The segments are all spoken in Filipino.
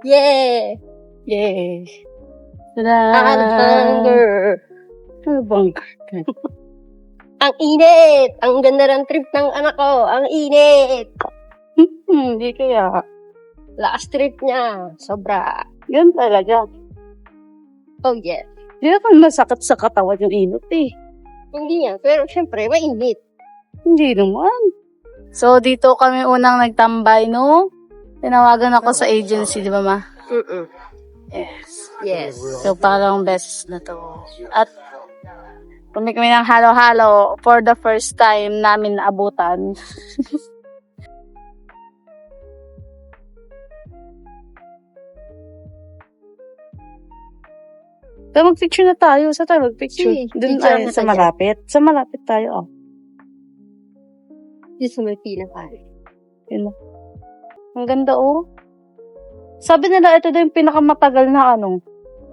Yeah! Yay! I'm Tada! hunger! Ano bang? Ang init! Ang ganda ng trip ng anak ko! Ang init! Hindi kaya. Last trip niya. Sobra. Yan talaga. Oh yeah. Hindi naman masakit sa katawan yung init eh. Hindi yan. Pero syempre, mainit. Hindi naman. So, dito kami unang nagtambay, no? Tinawagan ako sa agency, di ba, ma? Yes. Yes. So, parang best na to. At, kami ng halo-halo for the first time namin naabutan. Pero mag-picture na tayo. Saan tayo mag-picture? Sige, Doon picture ay na sa tayo. malapit. Sa malapit tayo, oh. Yung sa may pila pa. Yun lang. Ang ganda, oh. Sabi nila, ito daw yung pinakamatagal na,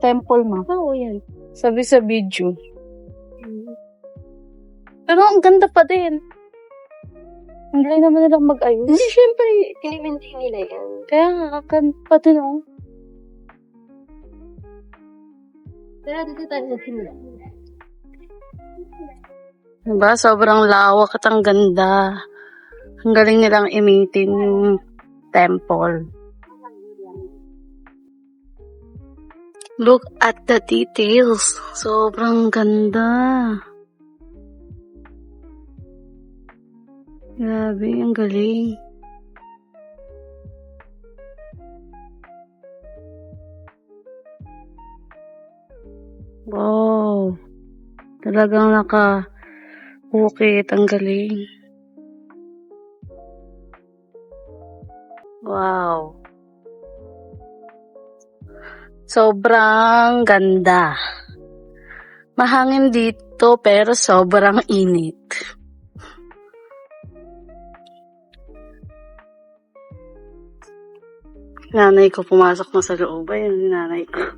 temple, ma. Oo, yan. Sabi sa video. Pero ang ganda pa din. Ang galing naman nilang mag-ayos. Hindi, syempre, kinimintin nila yan. Kaya nga, ang ganda pa din, oh. Pero dito tayo sa simula. Diba? Sobrang lawak at ang ganda. Ang galing nilang i-maintain yung temple. Look at the details. Sobrang ganda. Grabe, ang galing. Wow. Talagang naka-bukit. Ang galing. Wow. Sobrang ganda. Mahangin dito pero sobrang init. Nanay ko pumasok na sa loob. Ayun yung nanay ko.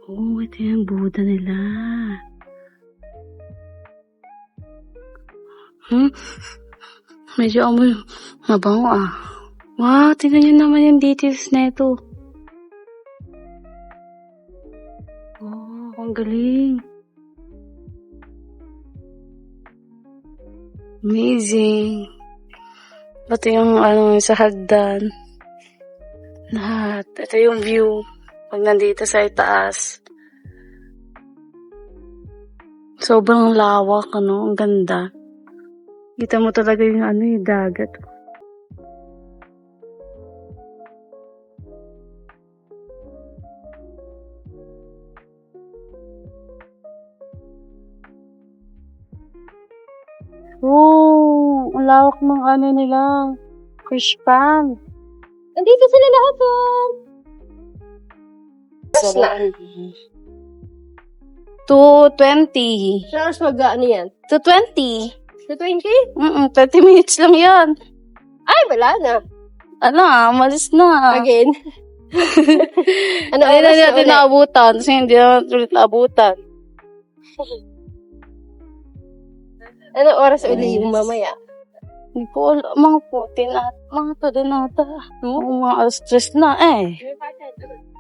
Oh, ito yung Buddha nila. Medyo amoy mabango ah. Wow, tingnan nyo naman yung details na ito. Oh, ang galing. Amazing. Pati yung sa hagdan. Lahat. Ito yung view. Pag nandito sa itaas. Sobrang lawak, ang ganda. Kita mo talaga yung yung dagat. Oh, ang lawak ng nila. Fish pan. Nandito sila lahat, son! Yes na. 2:20. Saan mas mag-ano yan? 2:20. Sa 20? 30 minutes lang yan. Ay, wala na. Malis na. Again. Ano Hindi na oras na natin ulit? naabutan. Kasi hindi na ulit naabutan. Ano oras uli yung mamaya? Hindi ko alam. Mga 14 at mga to din ata. Mga stress na eh.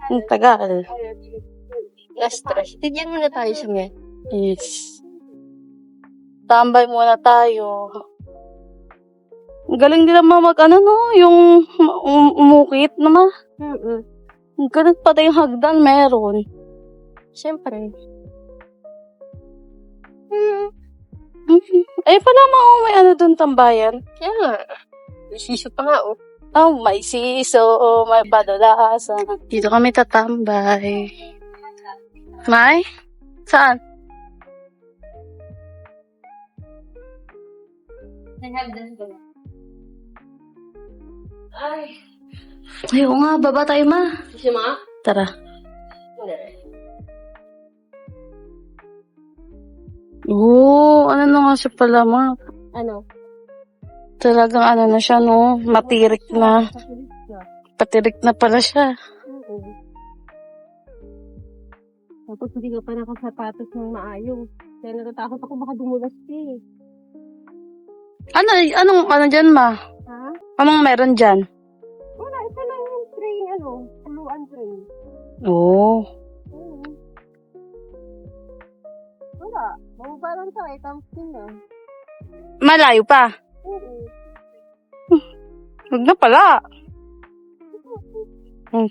Ang tagal. Na-stress. Tigyan muna tayo sa mga. Yes. Tambay muna tayo. Ang galing nila yung umukit naman. Ang galing pati yung hagdan meron. Siyempre. Ay pala may doon tambayan. Kaya nga. Isiso pa nga, oh. Oh, may siso, may padalasan. Dito kami tatambay. May? Saan? Ay, oo nga, baba tayo, ma. Kasi mga? Tara. Oo, ano na nga siya pala, ma. Ano? Talagang na siya, no? Matirik na. Patirik na pala siya. Tapos hindi ka pa nakasapatos ng maayos. Kaya natatakot ako baka dumulas eh. Anong dyan, ma? Ha? Anong meron dyan? Wala, ito lang Oo. Oo. Wala. Bababa lang tayo. Camping na. Malayo pa. Oo. Huwag na pala.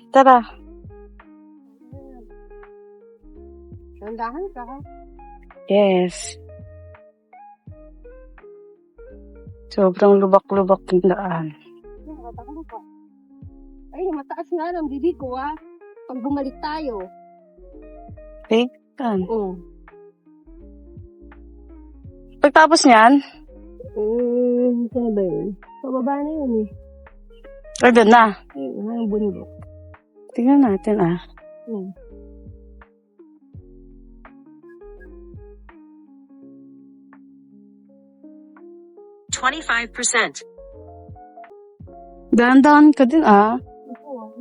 Tara. Tandahan ka ha. Yes. Sobrang lubak-lubak yung daan. Nakatakbo ka. Ay, mataas nga lang. Bibi ko ha. Pag bumalik tayo. Kan. Oo. Pagtapos niyan, Saan ba yun? Pababa na yun eh. ay doon na. Ang bundok. Tingnan natin ah. Hmm. Dahan-dahan ka din ah.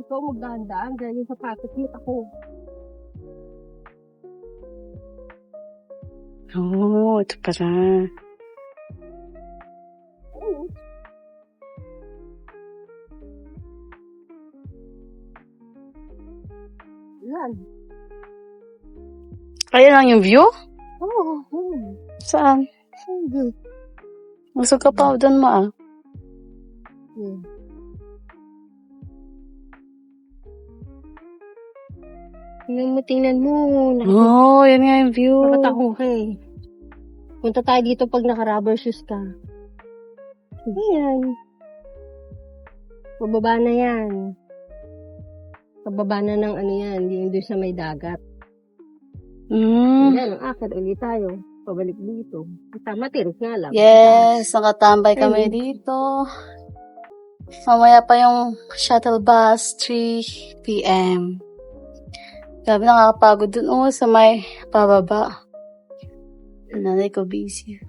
Ikaw magdahan-dahan dahil yung sapatos mo ako. Oo, ito pala. Oo. Yan. Kaya lang yung view? Oo. Saan? Sige. Gusto ka pa doon mo ah. Tingnan mo. Oo, yan nga yung view. Nakatakong ka eh. Punta tayo dito pag naka-rubber shoes ka. Ayan. Pababa na yan. Pababa na ng ano yan. Yung doon sa may dagat. Ayan, ang akad ulit tayo. Pabalik dito. Tama, tiris nga lang. Yes, nakatambay kami dito. Mamaya pa yung shuttle bus, 3 p.m. Grabe, nakakapagod dun sa may pababa. Nanay ko busy.